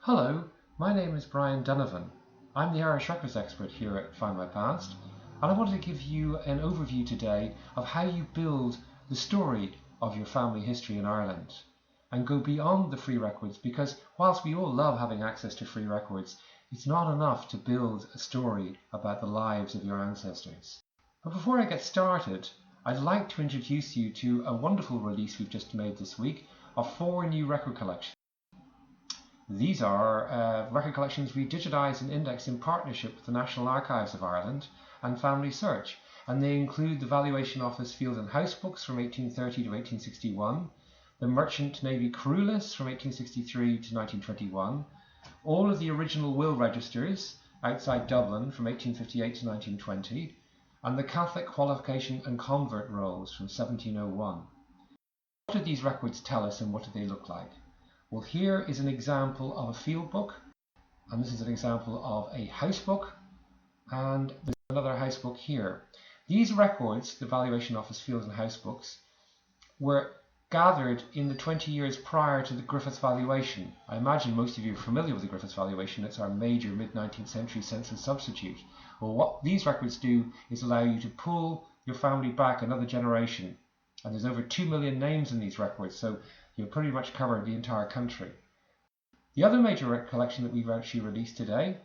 Hello, my name is Brian Donovan. I'm the Irish records expert here at Findmypast, and I wanted to give you an overview today of how you build the story of your family history in Ireland and go beyond the free records, because whilst we all love having access to free records, it's not enough to build a story about the lives of your ancestors. But before I get started, I'd like to introduce you to a wonderful release we've just made this week of 4 new record collections. These are record collections we digitise and index in partnership with the National Archives of Ireland and Family Search, and they include the Valuation Office Field and House books from 1830 to 1861, the Merchant Navy Crew List from 1863 to 1921, all of the original will registers outside Dublin from 1858 to 1920, and the Catholic Qualification and Convert Rolls from 1701. What do these records tell us and what do they look like? Well, here is an example of a field book, and this is an example of a house book, and there's another house book here. These records, the Valuation Office Field and House books, were gathered in the 20 years prior to the Griffiths valuation. I imagine most of you are familiar with the Griffiths valuation. It's our major mid-19th century census substitute. Well, what these records do is allow you to pull your family back another generation. And there's over 2 million names in these records, so you've pretty much covered the entire country. The other major collection that we've actually released today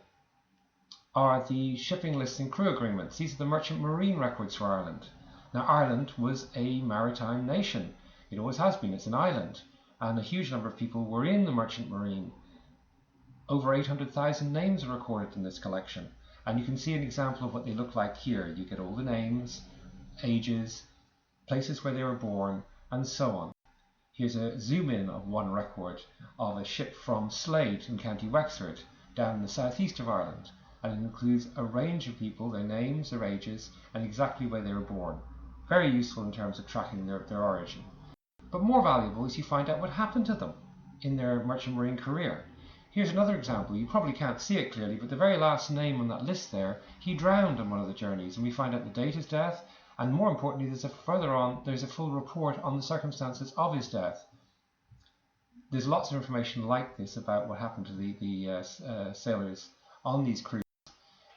are the shipping lists and crew agreements. These are the merchant marine records for Ireland. Now, Ireland was a maritime nation. It always has been. It's an island, and a huge number of people were in the merchant marine. Over 800,000 names are recorded in this collection, and you can see an example of what they look like here. You get all the names, ages, places where they were born, and so on. Here's a zoom in of one record of a ship from Slade in County Wexford down in the southeast of Ireland, and it includes a range of people, their names, their ages, and exactly where they were born. Very useful in terms of tracking their origin. But more valuable is you find out what happened to them in their merchant marine career. Here's another example. You probably can't see it clearly, but the very last name on that list there, he drowned on one of the journeys, and we find out the date of his death. And more importantly, there's a full report on the circumstances of his death. There's lots of information like this about what happened to the sailors on these cruises.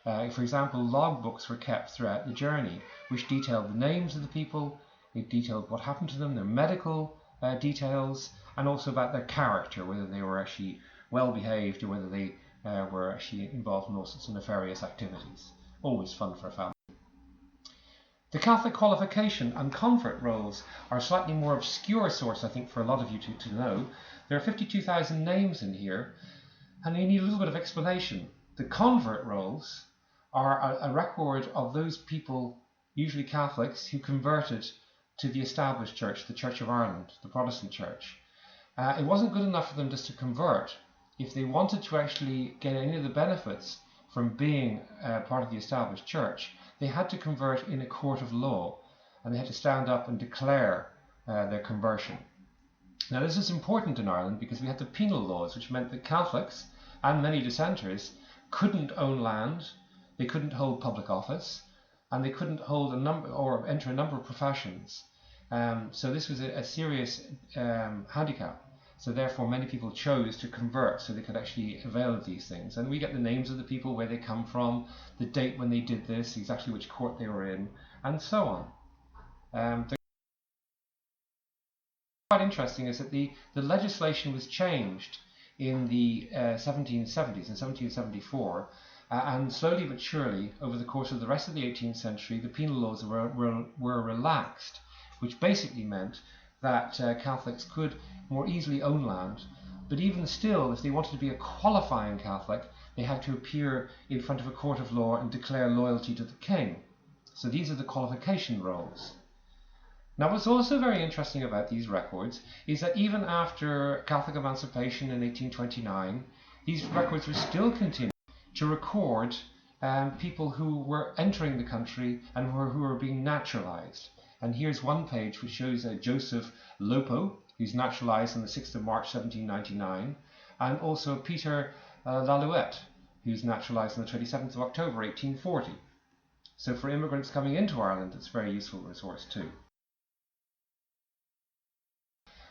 For example, logbooks were kept throughout the journey, which detailed the names of the people, it detailed what happened to them, their medical details, and also about their character, whether they were actually well behaved or whether they were actually involved in all sorts of nefarious activities. Always fun for a family. The Catholic Qualification and Convert Rolls are a slightly more obscure source, I think, for a lot of you to know. There are 52,000 names in here, and you need a little bit of explanation. The Convert Rolls are a record of those people, usually Catholics, who converted to the established church, the Church of Ireland, the Protestant church. It wasn't good enough for them just to convert. If they wanted to actually get any of the benefits from being part of the established church, they had to convert in a court of law, and they had to stand up and declare their conversion. Now, this is important in Ireland because we had the penal laws, which meant that Catholics and many dissenters couldn't own land, they couldn't hold public office, and they couldn't hold enter a number of professions. So this was a serious handicap. So therefore, many people chose to convert so they could actually avail of these things. And we get the names of the people, where they come from, the date when they did this, exactly which court they were in, and so on. Quite interesting is that the legislation was changed in the 1770s, in 1774, and slowly but surely, over the course of the rest of the 18th century, the penal laws were relaxed, which basically meant that Catholics could more easily own land, but even still, if they wanted to be a qualifying Catholic, they had to appear in front of a court of law and declare loyalty to the king. So these are the qualification rolls. Now, what's also very interesting about these records is that even after Catholic emancipation in 1829, these records were still continuing to record people who were entering the country and who were being naturalized. And here's one page which shows Joseph Lopo, who's naturalized on the 6th of March 1799, and also Peter Lalouette, who's naturalized on the 27th of October 1840. So for immigrants coming into Ireland, it's a very useful resource too.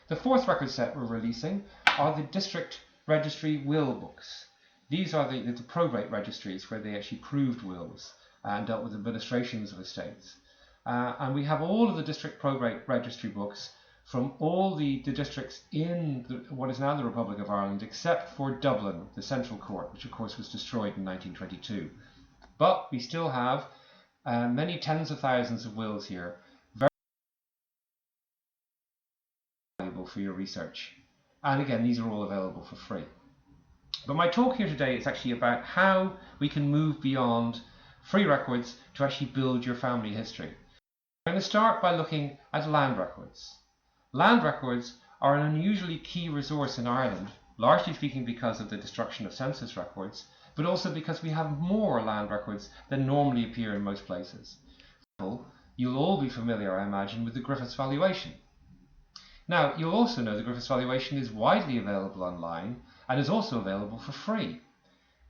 The fourth record set we're releasing are the district registry will books. These are the probate registries where they actually proved wills and dealt with administrations of estates. And we have all of the district probate registry books from all the districts in what is now the Republic of Ireland, except for Dublin, the Central Court, which of course was destroyed in 1922. But we still have many tens of thousands of wills here, very valuable for your research. And again, these are all available for free. But my talk here today is actually about how we can move beyond free records to actually build your family history. I'm going to start by looking at land records. Land records are an unusually key resource in Ireland, largely speaking because of the destruction of census records, but also because we have more land records than normally appear in most places. You'll all be familiar, I imagine, with the Griffiths valuation. Now, you'll also know the Griffiths valuation is widely available online and is also available for free.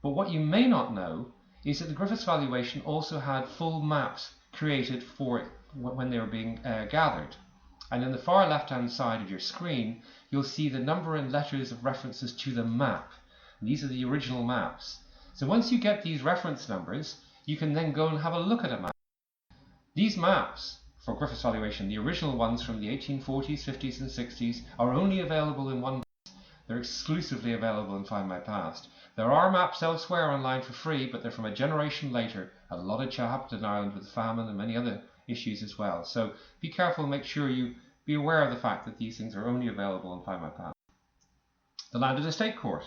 But what you may not know is that the Griffiths valuation also had full maps created for it when they were being gathered. And in the far left-hand side of your screen, you'll see the number and letters of references to the map. And these are the original maps. So once you get these reference numbers, you can then go and have a look at a map. These maps for Griffiths valuation, the original ones from the 1840s, 50s and 60s, are only available in one place. They're exclusively available in Findmypast. There are maps elsewhere online for free, but they're from a generation later. A lot of happened in Ireland with famine and many other issues as well. So be careful and make sure you be aware of the fact that these things are only available in Findmypast. The Landed Estate Court.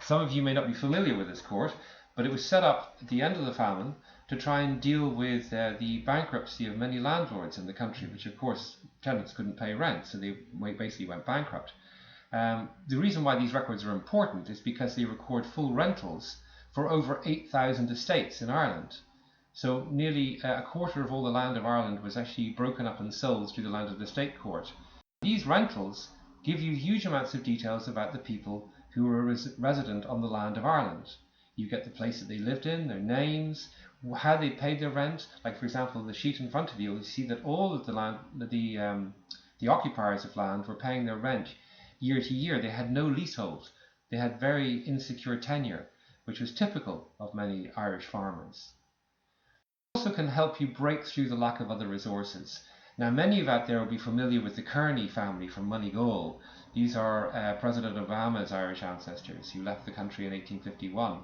Some of you may not be familiar with this court, but it was set up at the end of the famine to try and deal with the bankruptcy of many landlords in the country, which of course tenants couldn't pay rent, so they basically went bankrupt. The reason why these records are important is because they record full rentals for over 8,000 estates in Ireland. So nearly a quarter of all the land of Ireland was actually broken up and sold through the Landed Estate Court. These rentals give you huge amounts of details about the people who were resident on the land of Ireland. You get the place that they lived in, their names, how they paid their rent. Like for example, the sheet in front of you, you see that all of the occupiers of land were paying their rent year to year. They had no leasehold. They had very insecure tenure, which was typical of many Irish farmers. It also can help you break through the lack of other resources. Now, many of you out there will be familiar with the Kearney family from Moneygall. These are President Obama's Irish ancestors who left the country in 1851.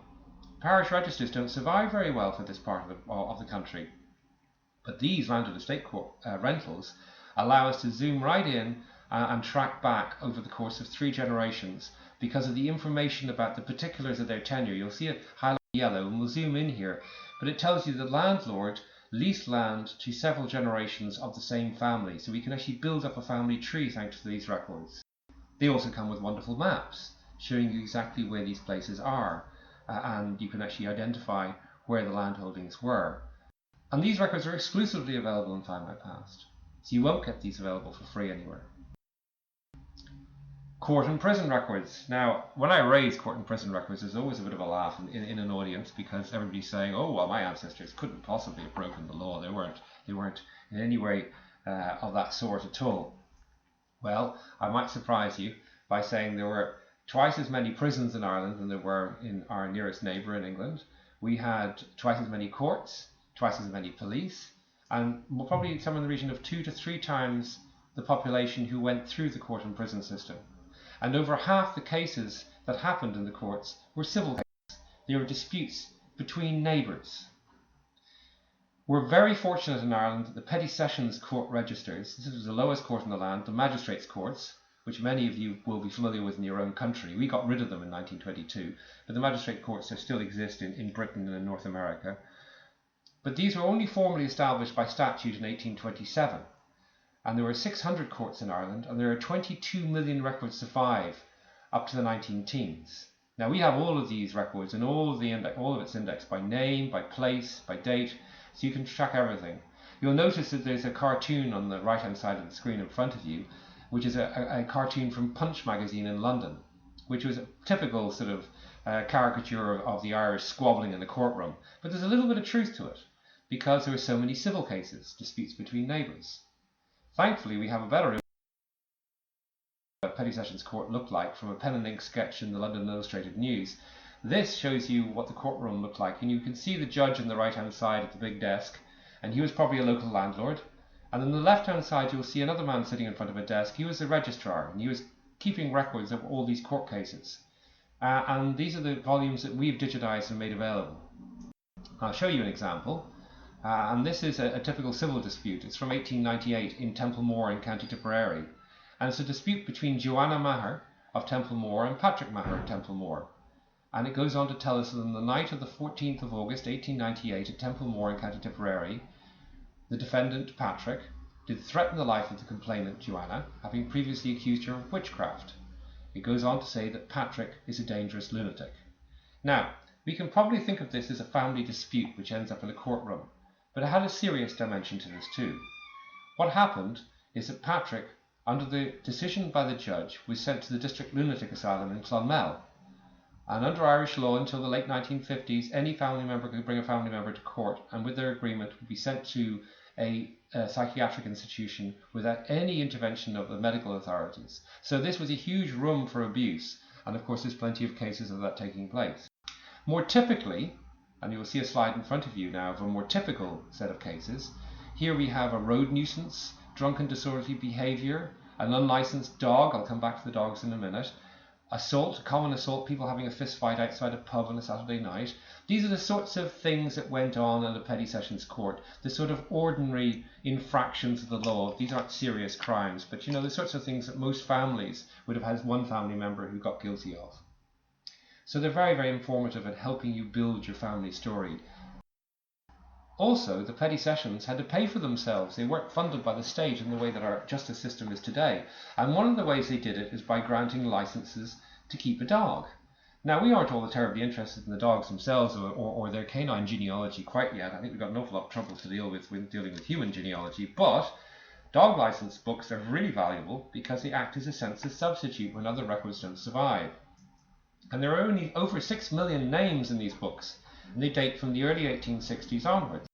Parish registers don't survive very well for this part of the country, but these Landed Estate Court rentals allow us to zoom right in and track back over the course of 3 generations because of the information about the particulars of their tenure. You'll see it highlighted yellow, and we'll zoom in here, but it tells you the landlord leased land to several generations of the same family, so we can actually build up a family tree thanks to these records. They also come with wonderful maps showing you exactly where these places are, and you can actually identify where the landholdings were. And these records are exclusively available in Findmypast, so you won't get these available for free anywhere. Court and prison records. Now, when I raise court and prison records, there's always a bit of a laugh in an audience because everybody's saying, "Oh, well, my ancestors couldn't possibly have broken the law. They weren't in any way of that sort at all." Well, I might surprise you by saying there were twice as many prisons in Ireland than there were in our nearest neighbour in England. We had twice as many courts, twice as many police, and probably somewhere in the region of 2 to 3 times the population who went through the court and prison system. And over half the cases that happened in the courts were civil cases. They were disputes between neighbours. We're very fortunate in Ireland that the Petty Sessions Court registers, this was the lowest court in the land, the Magistrates courts, which many of you will be familiar with in your own country. We got rid of them in 1922, but the Magistrate courts still exist in Britain and in North America. But these were only formally established by statute in 1827. And there were 600 courts in Ireland, and there are 22 million records survive up to the 19-teens. Now we have all of these records and all of it's indexed by name, by place, by date, so you can track everything. You'll notice that there's a cartoon on the right-hand side of the screen in front of you, which is a cartoon from Punch magazine in London, which was a typical sort of caricature of the Irish squabbling in the courtroom. But there's a little bit of truth to it, because there were so many civil cases, disputes between neighbours. Thankfully, we have a better Petty Sessions Court looked like from a pen and ink sketch in the London Illustrated News. This shows you what the courtroom looked like, and you can see the judge on the right hand side at the big desk, and he was probably a local landlord. And on the left hand side you'll see another man sitting in front of a desk. He was a registrar, and he was keeping records of all these court cases. And these are the volumes that we've digitized and made available. I'll show you an example. And this is a typical civil dispute. It's from 1898 in Templemore in County Tipperary. And it's a dispute between Joanna Maher of Templemore and Patrick Maher of Templemore. And it goes on to tell us that on the night of the 14th of August 1898 at Templemore in County Tipperary, the defendant Patrick did threaten the life of the complainant Joanna, having previously accused her of witchcraft. It goes on to say that Patrick is a dangerous lunatic. Now, we can probably think of this as a family dispute which ends up in a courtroom, but it had a serious dimension to this too. What happened is that Patrick, under the decision by the judge, was sent to the district lunatic asylum in Clonmel. And under Irish law until the late 1950s, any family member could bring a family member to court and with their agreement would be sent to a psychiatric institution without any intervention of the medical authorities. So this was a huge room for abuse, and of course there's plenty of cases of that taking place. More typically, and you will see a slide in front of you now of a more typical set of cases, here we have a road nuisance, drunken disorderly behaviour, an unlicensed dog, I'll come back to the dogs in a minute, assault, common assault, people having a fist fight outside a pub on a Saturday night. These are the sorts of things that went on in the Petty Sessions Court, the sort of ordinary infractions of the law. These aren't serious crimes, but the sorts of things that most families would have had one family member who got guilty of. So they're very, very informative at helping you build your family story. Also, the Petty Sessions had to pay for themselves. They weren't funded by the state in the way that our justice system is today. And one of the ways they did it is by granting licenses to keep a dog. Now, we aren't all terribly interested in the dogs themselves or their canine genealogy quite yet. I think we've got an awful lot of trouble to deal with dealing with human genealogy. But dog license books are really valuable because they act as a census substitute when other records don't survive. And there are only over 6 million names in these books, and they date from the early 1860s onwards.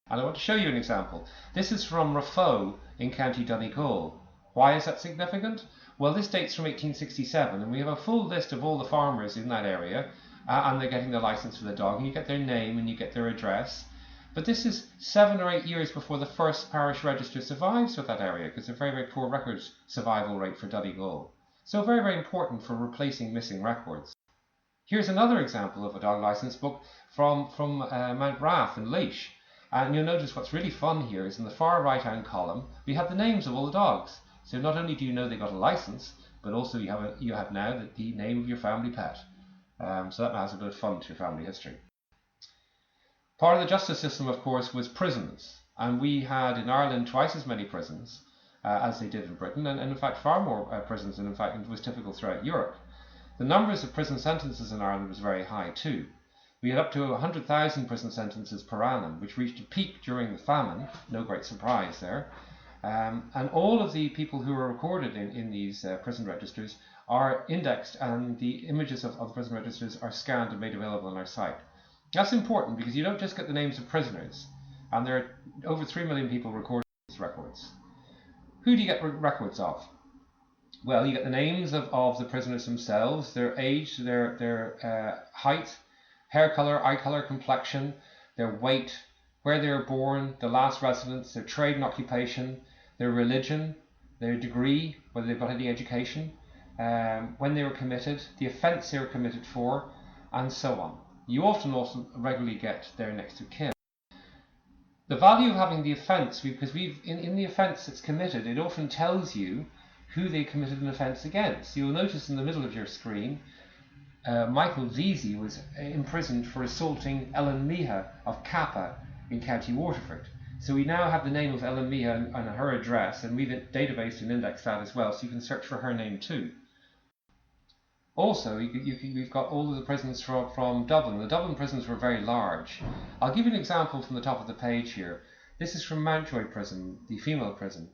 And I want to show you an example. This is from Raphoe in County Donegal. Why is that significant? Well, this dates from 1867, and we have a full list of all the farmers in that area, and they're getting their license for the dog, and you get their name and you get their address. But this is 7 or 8 years before the first parish register survives with that area, because it's a very, very poor record survival rate for Donegal. So very, very important for replacing missing records. Here's another example of a dog license book from Mount Rath in Laois. And you'll notice what's really fun here is in the far right-hand column, we have the names of all the dogs. So not only do you know they got a license, but also you have now the name of your family pet. So that adds a bit of fun to your family history. Part of the justice system, of course, was prisons. And we had in Ireland twice as many prisons as they did in Britain, and in fact far more prisons than in fact it was typical throughout Europe. The numbers of prison sentences in Ireland was very high too. We had up to 100,000 prison sentences per annum, which reached a peak during the famine, no great surprise there. And all of the people who are recorded in these prison registers are indexed, and the images of the prison registers are scanned and made available on our site. That's important because you don't just get the names of prisoners, and there are over 3 million people recording these records. Who do you get records of? Well, you get the names of the prisoners themselves, their age, their height, hair colour, eye colour, complexion, their weight, where they were born, the last residence, their trade and occupation, their religion, their degree, whether they've got any education, when they were committed, the offence they were committed for, and so on. You often also regularly get their next of kin. The value of having the offence, because in the offence that's committed, it often tells you who they committed an offence against. You'll notice in the middle of your screen, Michael Veazey was imprisoned for assaulting Ellen Meeha of Kappa in County Waterford. So we now have the name of Ellen Meeha and her address, and we've databased and indexed that as well, so you can search for her name too. Also, we've got all of the prisons from Dublin. The Dublin prisons were very large. I'll give you an example from the top of the page here. This is from Mountjoy Prison, the female prison,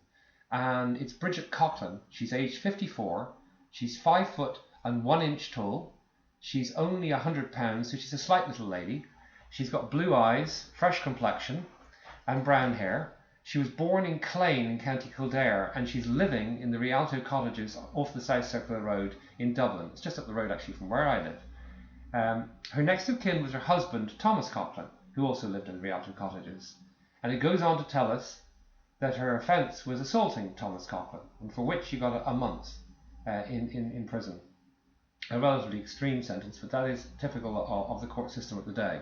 and it's Bridget Coughlin. She's aged 54. She's 5 foot and 1 inch tall. She's only 100 pounds, so she's a slight little lady. She's got blue eyes, fresh complexion, and brown hair. She was born in Clane in County Kildare, and she's living in the Rialto cottages off the South Circular Road in Dublin. It's just up the road actually from where I live. Her next of kin was her husband, Thomas Coughlin, who also lived in the Rialto cottages. And it goes on to tell us that her offence was assaulting Thomas Coughlin, and for which she got a month in prison. A relatively extreme sentence, but that is typical of the court system of the day.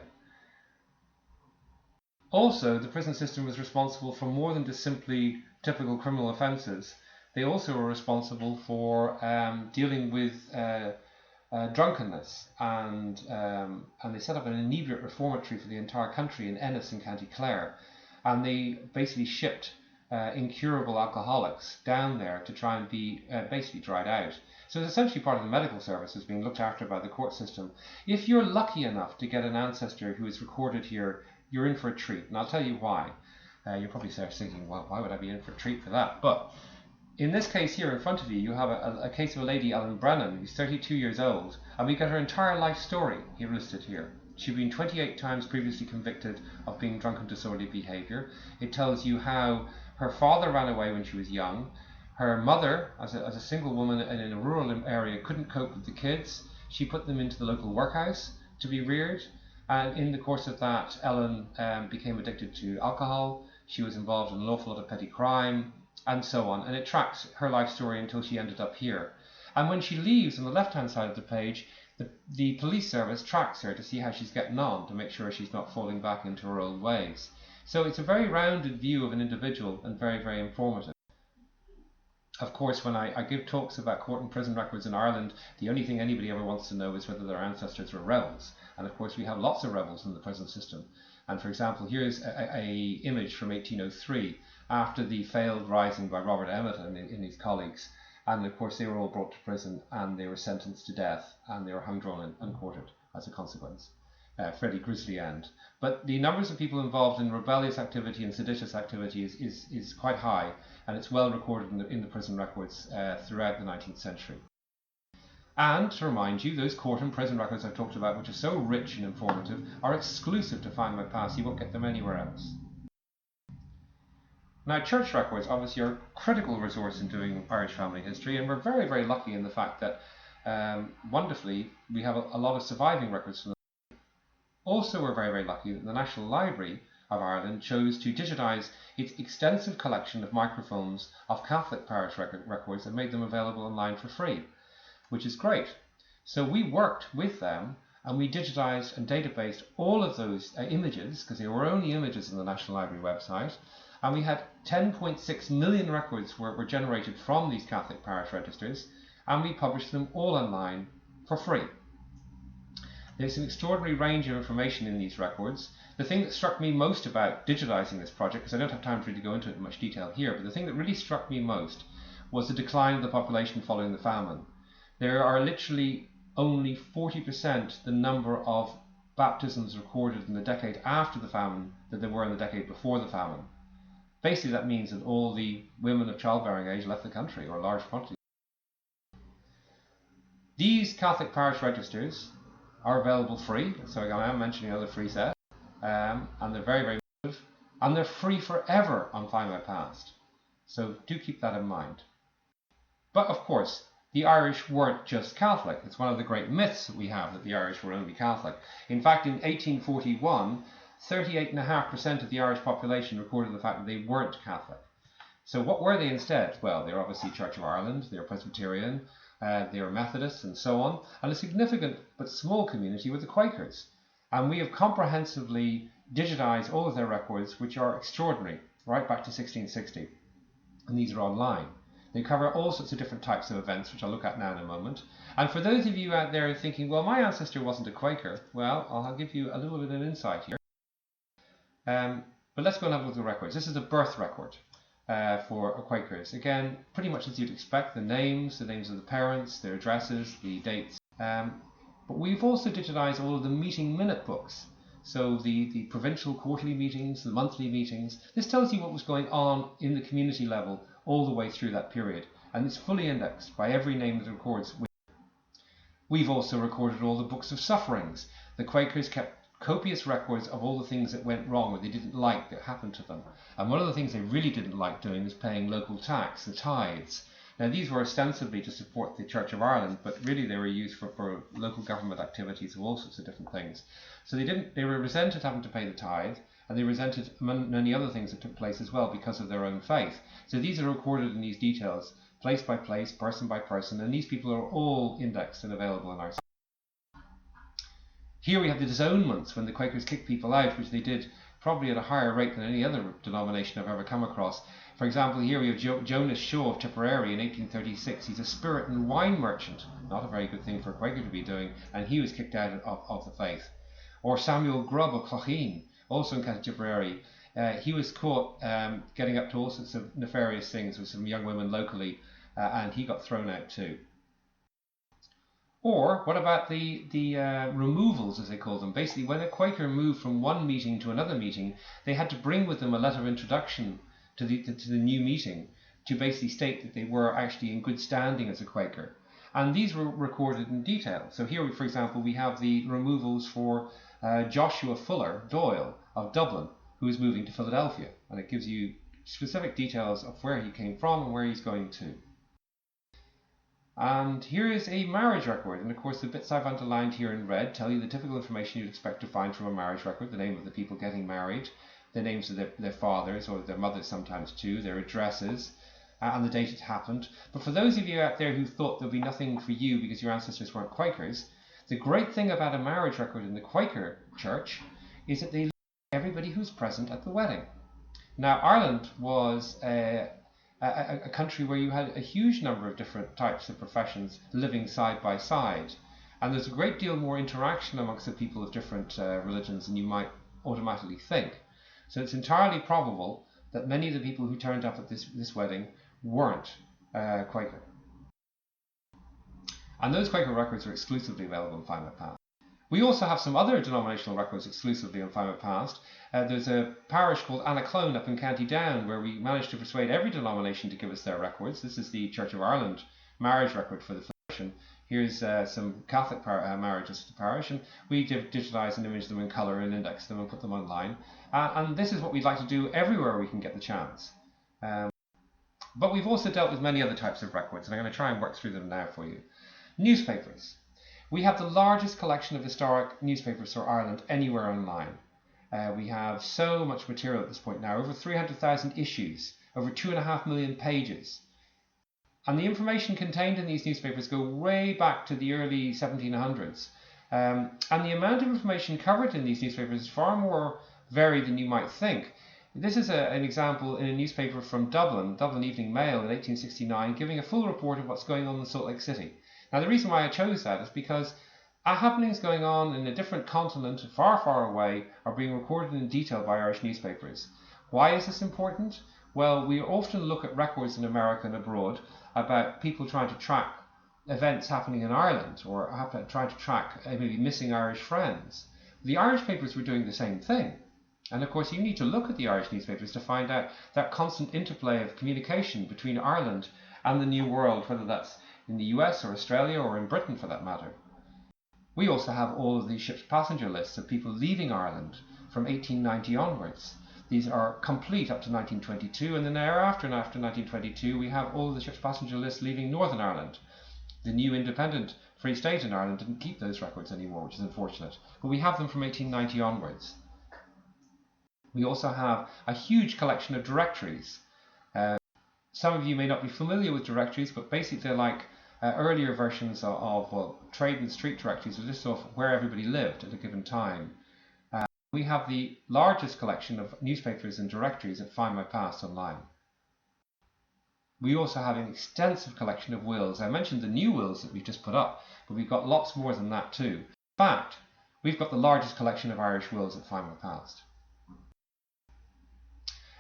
Also, the prison system was responsible for more than just simply typical criminal offences. They also were responsible for dealing with drunkenness, and they set up an inebriate reformatory for the entire country in Ennis in County Clare, and they basically shipped incurable alcoholics down there to try and be basically dried out. So it's essentially part of the medical services being looked after by the court system. If you're lucky enough to get an ancestor who is recorded here, you're in for a treat, and I'll tell you why. You're probably thinking, well, why would I be in for a treat for that? But in this case here in front of you, you have a case of a lady, Ellen Brennan, who's 32 years old, and we get her entire life story here listed here. She'd been 28 times previously convicted of being drunk and disorderly behaviour. It tells you how her father ran away when she was young. Her mother, as a single woman in a rural area, couldn't cope with the kids. She put them into the local workhouse to be reared. And in the course of that, Ellen became addicted to alcohol. She was involved in an awful lot of petty crime, and so on. And it tracks her life story until she ended up here. And when she leaves, on the left-hand side of the page, the police service tracks her to see how she's getting on, to make sure she's not falling back into her old ways. So it's a very rounded view of an individual and very, very informative. Of course, when I give talks about court and prison records in Ireland, the only thing anybody ever wants to know is whether their ancestors were rebels. And of course, we have lots of rebels in the prison system. And for example, here's a image from 1803, after the failed rising by Robert Emmet and his colleagues. And of course, they were all brought to prison, and they were sentenced to death, and they were hung, drawn, and quartered as a consequence. Fairly grisly end. But the numbers of people involved in rebellious activity and seditious activity is quite high, and it's well recorded in the prison records throughout the 19th century. And to remind you, those court and prison records I've talked about, which are so rich and informative, are exclusive to Findmypast. You won't get them anywhere else. Now, church records obviously are a critical resource in doing Irish family history, and we're very, very lucky in the fact that, wonderfully, we have a lot of surviving records from them. Also, we're very, very lucky that the National Library of Ireland chose to digitise its extensive collection of microfilms of Catholic parish records and made them available online for free, which is great. So we worked with them, and we digitised and databased all of those images, because they were only images on the National Library website, and we had 10.6 million records were generated from these Catholic parish registers, and we published them all online for free. There's an extraordinary range of information in these records. The thing that struck me most about digitising this project, because I don't have time to really go into it in much detail here, but the thing that really struck me most was the decline of the population following the famine. There are literally only 40% the number of baptisms recorded in the decade after the famine that there were in the decade before the famine. Basically, that means that all the women of childbearing age left the country, or large quantities. These Catholic parish registers are available free, so I am mentioning another free set, and they're very, very good, and they're free forever on Findmypast. So do keep that in mind. But of course, the Irish weren't just Catholic. It's one of the great myths that we have, that the Irish were only Catholic. In fact, in 1841, 38.5% of the Irish population recorded the fact that they weren't Catholic. So what were they instead? Well, they were obviously Church of Ireland, they were Presbyterian, they were Methodists, and so on. And a significant but small community were the Quakers. And we have comprehensively digitised all of their records, which are extraordinary, right back to 1660. And these are online. They cover all sorts of different types of events, which I'll look at now in a moment. And for those of you out there thinking, well, my ancestor wasn't a Quaker, well, I'll give you a little bit of insight here. But let's go and have a look at the records. This is a birth record for Quakers. Again, pretty much as you'd expect, the names of the parents, their addresses, the dates. But we've also digitized all of the meeting minute books. So the provincial quarterly meetings, the monthly meetings. This tells you what was going on in the community level all the way through that period. And it's fully indexed by every name that records. We've also recorded all the books of sufferings. The Quakers kept copious records of all the things that went wrong or they didn't like that happened to them. And one of the things they really didn't like doing was paying local tax, the tithes. Now these were ostensibly to support the Church of Ireland, but really they were used for local government activities of all sorts of different things. So they were resented having to pay the tithe, and they resented many other things that took place as well because of their own faith. So these are recorded in these details, place by place, person by person, and these people are all indexed and available in our site. Here we have the disownments when the Quakers kicked people out, which they did probably at a higher rate than any other denomination I've ever come across. For example, here we have Jonas Schull of Tipperary in 1836. He's a spirit and wine merchant, not a very good thing for a Quaker to be doing, and he was kicked out of the faith. Or Samuel Grubb of Clocheen, also in County Tipperary. He was caught getting up to all sorts of nefarious things with some young women locally, and he got thrown out too. Or what about the removals, as they call them? Basically, when a Quaker moved from one meeting to another meeting, they had to bring with them a letter of introduction to the new meeting to basically state that they were actually in good standing as a Quaker. And these were recorded in detail. So here, for example, we have the removals for Joshua Fuller Doyle of Dublin, who is moving to Philadelphia. And it gives you specific details of where he came from and where he's going to. And here is a marriage record, and of course the bits I've underlined here in red tell you the typical information you'd expect to find from a marriage record: the name of the people getting married, the names of their fathers or their mothers sometimes too, their addresses, and the date it happened. But for those of you out there who thought there'd be nothing for you because your ancestors weren't Quakers, the great thing about a marriage record in the Quaker Church is that they list everybody who's present at the wedding. Now Ireland was a country where you had a huge number of different types of professions living side by side, and there's a great deal more interaction amongst the people of different religions than you might automatically think. So it's entirely probable that many of the people who turned up at this wedding weren't Quaker. And those Quaker records are exclusively available in Findmypast. We also have some other denominational records exclusively on Findmypast. There's a parish called Annaclone up in County Down where we managed to persuade every denomination to give us their records. This is the Church of Ireland marriage record for the parish. And here's some Catholic marriages to the parish, and we digitize and image them in colour and index them and put them online. And this is what we'd like to do everywhere we can get the chance. But we've also dealt with many other types of records, and I'm going to try and work through them now for you. Newspapers. We have the largest collection of historic newspapers for Ireland anywhere online. We have so much material at this point now, over 300,000 issues, over 2.5 million pages. And the information contained in these newspapers go way back to the early 1700s. And the amount of information covered in these newspapers is far more varied than you might think. This is an example in a newspaper from Dublin Evening Mail in 1869, giving a full report of what's going on in Salt Lake City. Now the reason why I chose that is because happenings going on in a different continent, far, far away, are being recorded in detail by Irish newspapers. Why is this important? Well, we often look at records in America and abroad about people trying to track events happening in Ireland or trying to track maybe missing Irish friends. The Irish papers were doing the same thing. And of course you need to look at the Irish newspapers to find out that constant interplay of communication between Ireland and the New World, whether that's in the US or Australia or in Britain for that matter. We also have all of these ship's passenger lists of people leaving Ireland from 1890 onwards. These are complete up to 1922, and then thereafter and after 1922 we have all of the ship's passenger lists leaving Northern Ireland. The new independent Free State in Ireland didn't keep those records anymore, which is unfortunate, but we have them from 1890 onwards. We also have a huge collection of directories. Some of you may not be familiar with directories, but basically they're like earlier versions of trade and street directories, which just of where everybody lived at a given time. We have the largest collection of newspapers and directories at Findmypast online. We also have an extensive collection of wills. I mentioned the new wills that we've just put up, but we've got lots more than that too. In fact, we've got the largest collection of Irish wills at Findmypast.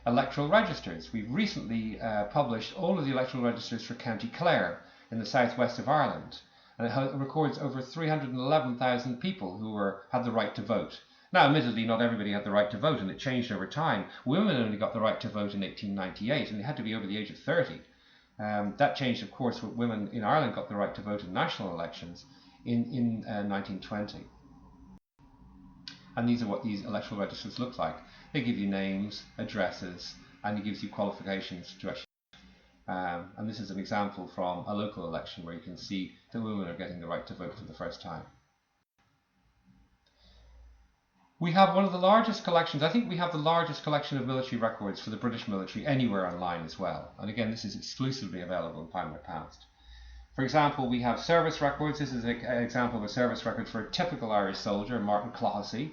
Electoral Registers. We've recently published all of the electoral registers for County Clare in the southwest of Ireland, and it records over 311,000 people who had the right to vote. Now, admittedly, not everybody had the right to vote, and it changed over time. Women only got the right to vote in 1898, and they had to be over the age of 30. That changed, of course, when women in Ireland got the right to vote in national elections in 1920. And these are what these electoral registers look like. They give you names, addresses, and it gives you qualifications to actually. And this is an example from a local election where you can see that women are getting the right to vote for the first time. We have one of the largest collections, I think we have the largest collection of military records for the British military anywhere online as well. And again, this is exclusively available in Findmypast. For example, we have service records. This is an example of a service record for a typical Irish soldier, Martin Clohessy,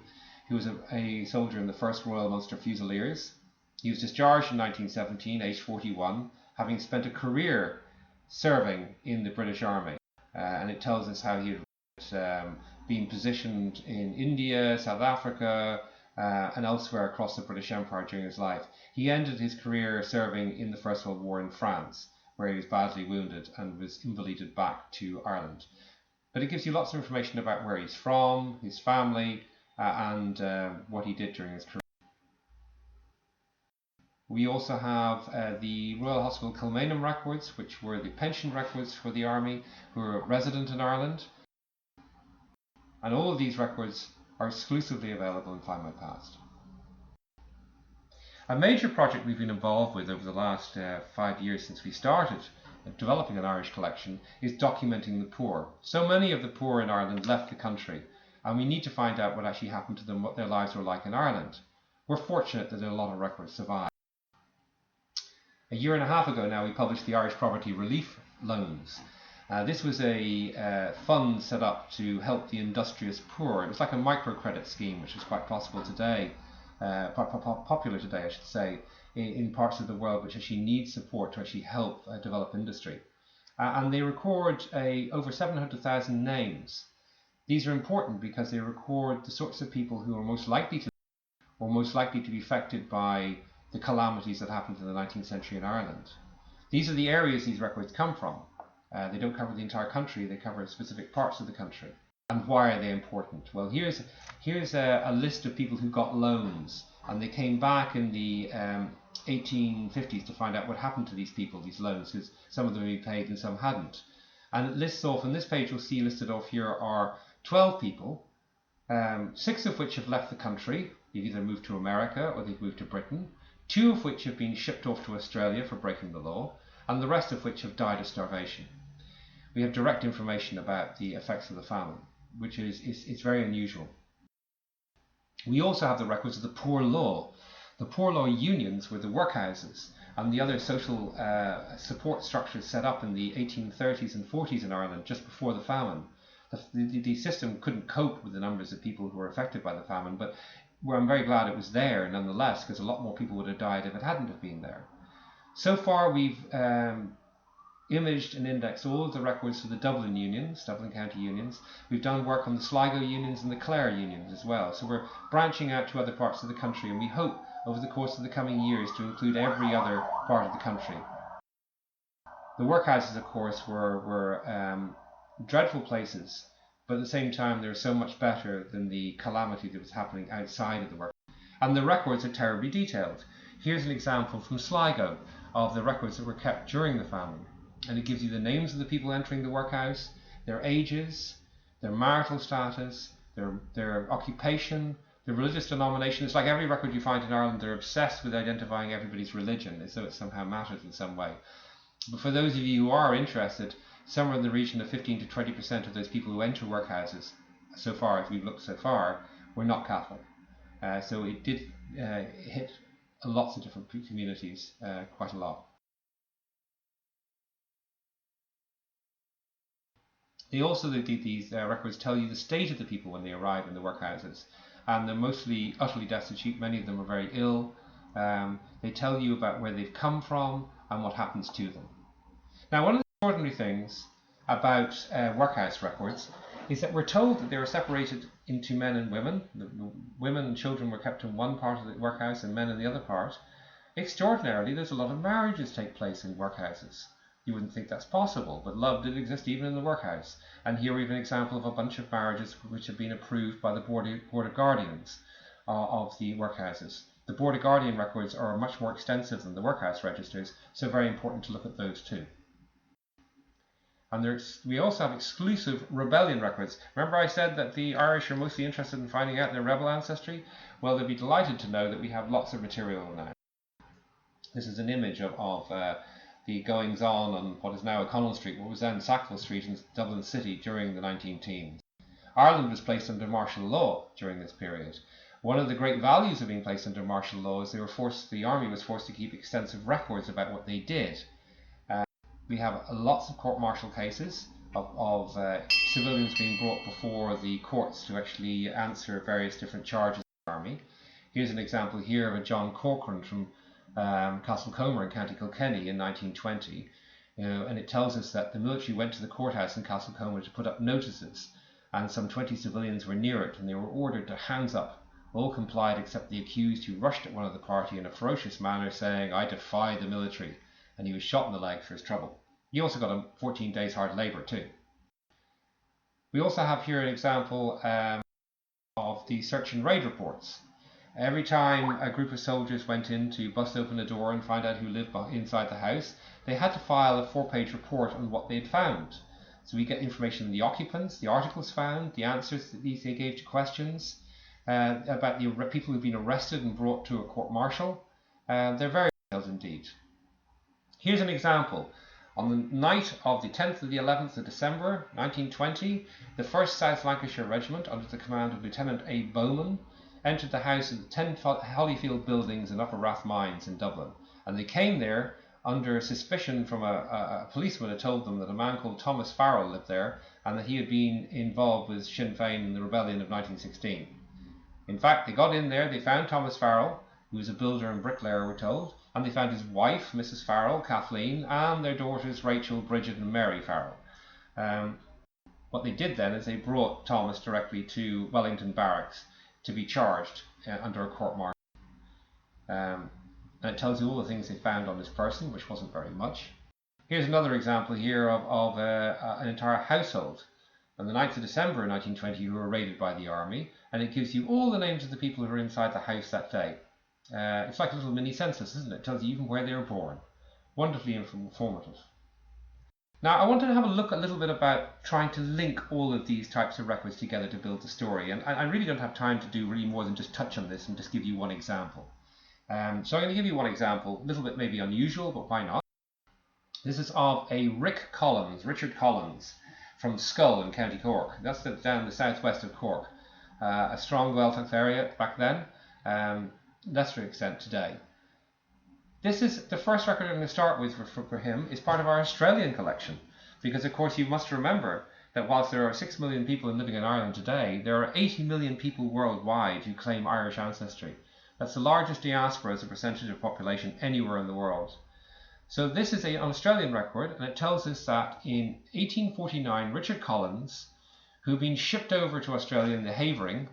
who was a soldier in the 1st Royal Munster Fusiliers. He was discharged in 1917, aged 41, having spent a career serving in the British Army. And it tells us how he had been positioned in India, South Africa, and elsewhere across the British Empire during his life. He ended his career serving in the First World War in France, where he was badly wounded and was invalided back to Ireland. But it gives you lots of information about where he's from, his family, and what he did during his career. We also have the Royal Hospital Kilmainham records, which were the pension records for the army who were resident in Ireland. And all of these records are exclusively available in Findmypast. A major project we've been involved with over the last 5 years since we started developing an Irish collection is documenting the poor. So many of the poor in Ireland left the country, and we need to find out what actually happened to them, what their lives were like in Ireland. We're fortunate that a lot of records survive. A year and a half ago now we published the Irish Poverty Relief Loans. This was a fund set up to help the industrious poor. It was like a microcredit scheme, which is quite possible today, popular today, I should say, in parts of the world which actually need support to actually help develop industry. And they record over 700,000 names. These are important because they record the sorts of people who are most likely to be affected by the calamities that happened in the 19th century in Ireland. These are the areas these records come from. They don't cover the entire country, they cover specific parts of the country. And why are they important? Well, here's a list of people who got loans, and they came back in the 1850s to find out what happened to these people, these loans, because some of them had been paid and some hadn't. And it lists off, on this page you'll see listed off here are 12 people, 6 of which have left the country. They've either moved to America or they've moved to Britain, 2 of which have been shipped off to Australia for breaking the law, and the rest of which have died of starvation. We have direct information about the effects of the famine, which is very unusual. We also have the records of the poor law. The poor law unions were the workhouses and the other social support structures set up in the 1830s and 40s in Ireland just before the famine. The system couldn't cope with the numbers of people who were affected by the famine, but I'm very glad it was there nonetheless, because a lot more people would have died if it hadn't have been there. So far we've imaged and indexed all of the records for the Dublin unions, Dublin County unions. We've done work on the Sligo unions and the Clare unions as well. So we're branching out to other parts of the country, and we hope over the course of the coming years to include every other part of the country. The workhouses, of course, were dreadful places, but at the same time they're so much better than the calamity that was happening outside of the work. And the records are terribly detailed. Here's an example from Sligo of the records that were kept during the famine. And it gives you the names of the people entering the workhouse, their ages, their marital status, their occupation, their religious denomination. It's like every record you find in Ireland, they're obsessed with identifying everybody's religion as though it somehow matters in some way. But for those of you who are interested, somewhere in the region of 15 to 20% of those people who enter workhouses, so far as we've looked so far, were not Catholic. So it did hit lots of different communities quite a lot. They also, these records tell you the state of the people when they arrive in the workhouses, and they're mostly utterly destitute. Many of them are very ill. They tell you about where they've come from and what happens to them. Now, one of the extraordinary things about workhouse records is that we're told that they were separated into men and women. The women and children were kept in one part of the workhouse and men in the other part. Extraordinarily, there's a lot of marriages take place in workhouses. You wouldn't think that's possible, but love did exist even in the workhouse. And here we have an example of a bunch of marriages which have been approved by the Board of Guardians of the workhouses. The Board of Guardian records are much more extensive than the workhouse registers, so very important to look at those too. And we also have exclusive rebellion records. Remember I said that the Irish are mostly interested in finding out their rebel ancestry? Well, they'll be delighted to know that we have lots of material now. This is an image of the goings-on what is now O'Connell Street, what was then Sackville Street in Dublin City during the 19-teens. Ireland was placed under martial law during this period. One of the great values of being placed under martial law is the army was forced to keep extensive records about what they did. We have lots of court-martial cases of civilians being brought before the courts to actually answer various different charges of the army. Here's an example here of a John Corcoran from Castlecomer in County Kilkenny in 1920. And it tells us that the military went to the courthouse in Castlecomer to put up notices, and some 20 civilians were near it, and they were ordered to hands up. All complied except the accused, who rushed at one of the party in a ferocious manner, saying, "I defy the military," and he was shot in the leg for his trouble. He also got a 14 days hard labour too. We also have here an example of the search and raid reports. Every time a group of soldiers went in to bust open a door and find out who lived inside the house, they had to file a 4-page report on what they'd found. So we get information on the occupants, the articles found, the answers that they gave to questions, about the people who've been arrested and brought to a court-martial. They're very detailed indeed. Here's an example. On the night of the 10th to the 11th of December 1920, the 1st South Lancashire Regiment, under the command of Lieutenant A. Bowman, entered the house of the 10 Hollyfield buildings in Upper Rathmines in Dublin. And they came there under suspicion from a policeman who told them that a man called Thomas Farrell lived there and that he had been involved with Sinn Féin in the rebellion of 1916. In fact, they got in there, they found Thomas Farrell, who was a builder and bricklayer, we're told, and they found his wife, Mrs. Farrell, Kathleen, and their daughters, Rachel, Bridget, and Mary Farrell. What they did then is they brought Thomas directly to Wellington Barracks to be charged under a court-martial. And it tells you all the things they found on this person, which wasn't very much. Here's another example here of an entire household on the 9th of December 1920 who were raided by the army, and it gives you all the names of the people who were inside the house that day. It's like a little mini census, isn't it? It tells you even where they were born. Wonderfully informative. Now, I wanted to have a look a little bit about trying to link all of these types of records together to build the story, and I really don't have time to do really more than just touch on this and just give you one example. So I'm going to give you one example, a little bit maybe unusual, but why not? This is of a Richard Collins, from Schull in County Cork. That's down the southwest of Cork. A strong, well-tucked area back then, lesser extent today. This is the first record I'm going to start with for him, is part of our Australian collection, because of course you must remember that whilst there are 6 million people living in Ireland today, there are 80 million people worldwide who claim Irish ancestry. That's the largest diaspora as a percentage of population anywhere in the world. So this is an Australian record, and it tells us that in 1849, Richard Collins, who had been shipped over to Australia in the Havering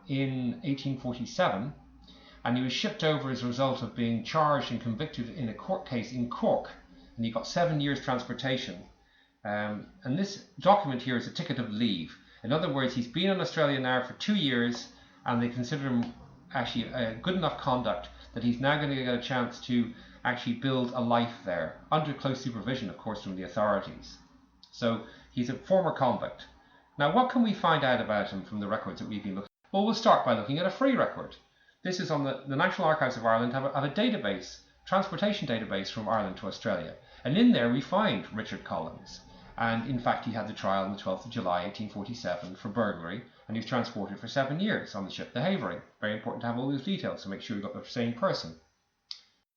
in 1847, and he was shipped over as a result of being charged and convicted in a court case in Cork, and he got 7 years transportation. And this document here is a ticket of leave. In other words, he's been in Australia now for 2 years, and they consider him actually good enough conduct that he's now going to get a chance to actually build a life there, under close supervision, of course, from the authorities. So he's a former convict. Now, what can we find out about him from the records that we've been looking at? Well, we'll start by looking at a free record. This is on the National Archives of Ireland, have a database, transportation database from Ireland to Australia. And in there we find Richard Collins. And in fact, he had the trial on the 12th of July, 1847 for burglary, and he was transported for 7 years on the ship the Havering. Very important to have all those details to make sure we got the same person.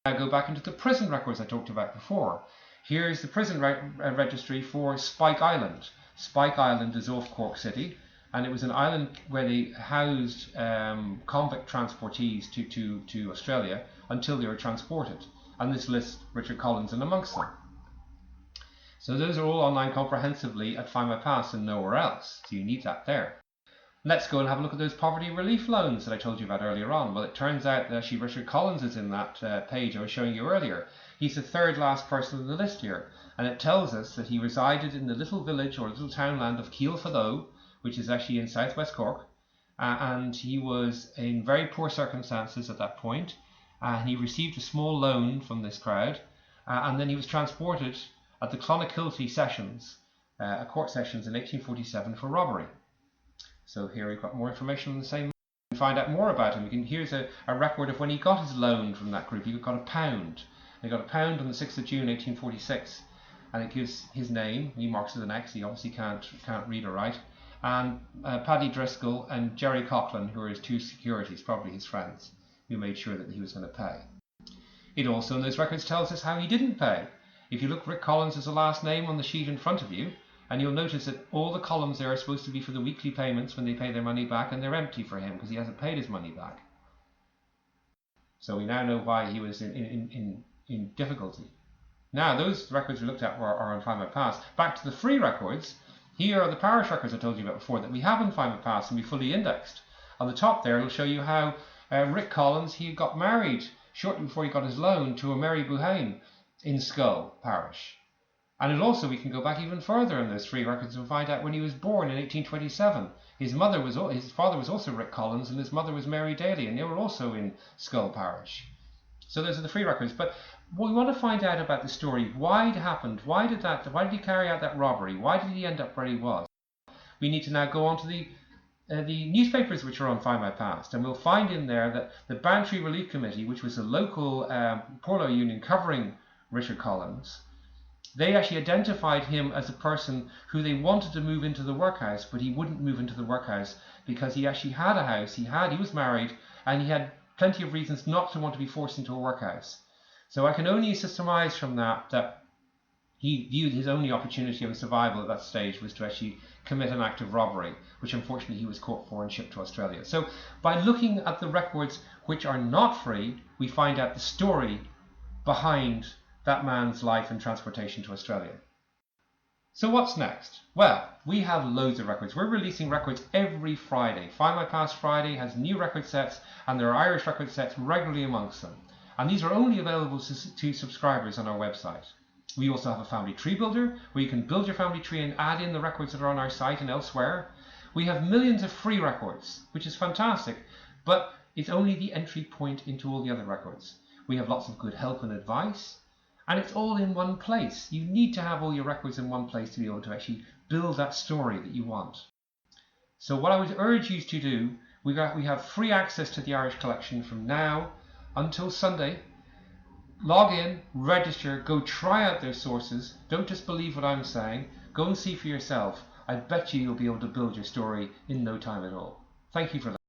Now go back into the prison records I talked about before. Here's the prison registry for Spike Island. Spike Island is off Cork City, and it was an island where they housed convict transportees to Australia until they were transported. And this lists Richard Collins in amongst them. So those are all online comprehensively at Findmypast and nowhere else. So you need that there. Let's go and have a look at those poverty relief loans that I told you about earlier on. Well, it turns out that actually Richard Collins is in that page I was showing you earlier. He's the third last person on the list here. And it tells us that he resided in the little village or little townland of Keelfadoe, which is actually in southwest Cork. And he was in very poor circumstances at that point. And he received a small loan from this crowd. And then he was transported at the Clonakilty sessions, court sessions in 1847 for robbery. So here we've got more information on the same man. You can find out more about him. Here's a record of when he got his loan from that group. He got £1. He got £1 on the 6th of June 1846, and it gives his name. He marks it an X. He obviously can't read or write. And Paddy Driscoll and Jerry Coughlin, who are his two securities, probably his friends, who made sure that he was going to pay. It also in those records tells us how he didn't pay. If you look, Rick Collins is the last name on the sheet in front of you, and you'll notice that all the columns there are supposed to be for the weekly payments when they pay their money back, and they're empty for him because he hasn't paid his money back. So we now know why he was in difficulty. Now those records we looked at are on Findmypast. Back to the free records. Here are the parish records I told you about before that we have on Findmypast and we fully indexed. On the top there it'll show you how Rick Collins, he got married shortly before he got his loan to a Mary Buhane in Schull Parish. And we can go back even further in those free records and find out when he was born in 1827. His father was also Rick Collins, and his mother was Mary Daly, and they were also in Schull Parish. So those are the free records. But we want to find out about the story. Why it happened? Why did he carry out that robbery? Why did he end up where he was? We need to now go on to the newspapers which are on Findmypast, and we'll find in there that the Bantry Relief Committee, which was a local poor law union covering Richard Collins, they actually identified him as a person who they wanted to move into the workhouse, but he wouldn't move into the workhouse because he actually had a house, he was married, and he had plenty of reasons not to want to be forced into a workhouse. So I can only surmise from that he viewed his only opportunity of survival at that stage was to actually commit an act of robbery, which unfortunately he was caught for and shipped to Australia. So by looking at the records which are not free, we find out the story behind that man's life and transportation to Australia. So what's next? Well, we have loads of records. We're releasing records every Friday. Findmypast Friday has new record sets, and there are Irish record sets regularly amongst them. And these are only available to subscribers on our website. We also have a family tree builder, where you can build your family tree and add in the records that are on our site and elsewhere. We have millions of free records, which is fantastic, but it's only the entry point into all the other records. We have lots of good help and advice, and it's all in one place. You need to have all your records in one place to be able to actually build that story that you want. So what I would urge you to do, we have free access to the Irish collection from now until Sunday. Log in, register, go try out those sources. Don't just believe what I'm saying. Go and see for yourself. I bet you'll be able to build your story in no time at all. Thank you for listening.